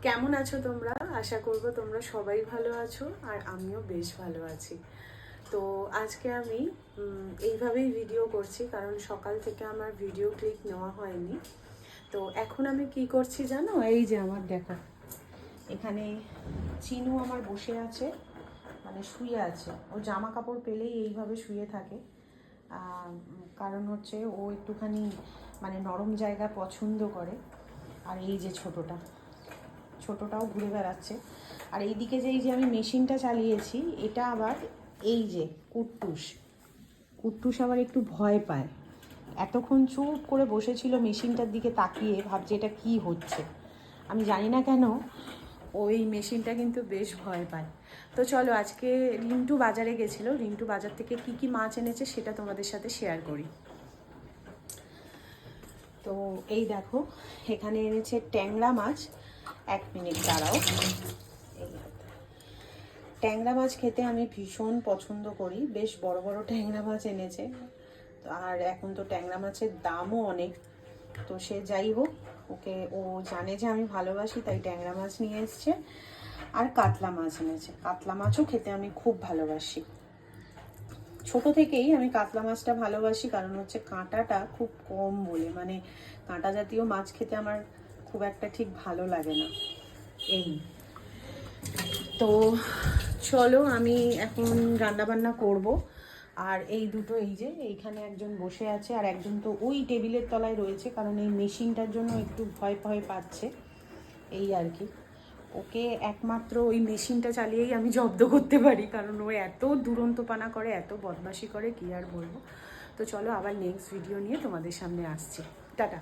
কেমন আছো তোমরা? আশা করব তোমরা সবাই ভালো আছো আর আমিও বেশ ভালো আছি। তো আজকে আমি এইভাবেই ভিডিও করছি, কারণ সকাল থেকে আমার ভিডিও ক্লিপ নেওয়া হয়নি। তো এখন আমি কি করছি জানো? এই যে আমার দেখো, এখানে চিনু আমার বসে আছে, মানে শুয়ে আছে। ও জামা কাপড় পেলেই এইভাবে শুয়ে থাকে। কারণ হচ্ছে ও একটুখানি মানে নরম জায়গা পছন্দ করে। আর এই যে ছোটোটাও ঘুরে বেড়াচ্ছে। আর এইদিকে যে এই যে আমি মেশিনটা চালিয়েছি, এটা আবার এই যে কুট্টুস আবার একটু ভয় পায়। এতক্ষণ চুপ করে বসেছিল মেশিনটার দিকে তাকিয়ে, ভাবছে এটা কি হচ্ছে। আমি জানি না কেন ওই মেশিনটা কিন্তু বেশ ভয় পায়। তো চলো, আজকে রিন্টু বাজারে গেছিলো। রিন্টু বাজার থেকে কি কি মাছ এনেছে সেটা তোমাদের সাথে শেয়ার করি। তো এই দেখো, এখানে এনেছে ট্যাংরা মাছ। 1 মিনিট দাঁড়াও। এই ট্যাংরা মাছ খেতে আমি ভীষণ পছন্দ করি, বেশ বড় বড় ট্যাংরা মাছ এনেছে। আর এখন তো ট্যাংরা মাছের দামও অনেক। তো সে যাই হোক, ও জানে যে আমি ভালোবাসি, তাই ট্যাংরা মাছ নিয়ে এসছে। আর কাতলা মাছ এনেছে। কাতলা মাছও খেতে আমি খুব ভালোবাসি। ছোট থেকেই আমি কাতলা মাছটা ভালোবাসি, কারণ হচ্ছে কাঁটাটা খুব কম বলে, মানে কাঁটা জাতীয় মাছ খেতে আমার খুব একটা ঠিক ভালো লাগে না। এই তো চলো, আমি এখন রান্নাবান্না করব। আর এই দুটো, এই যে এইখানে একজন বসে আছে আর একজন তো ওই টেবিলের তলায় রয়েছে, কারণ এই মেশিনটার জন্য একটু ভয় ভয় পাচ্ছে। এই আর কি, ওকে একমাত্র ওই মেশিনটা চালিয়েই আমি জব্দ করতে পারি, কারণ ও এত দুরন্তপানা করে, এত বদমাশি করে, কি আর বলবো। তো চলো, আবার নেক্সট ভিডিও নিয়ে তোমাদের সামনে আসছি। টাটা।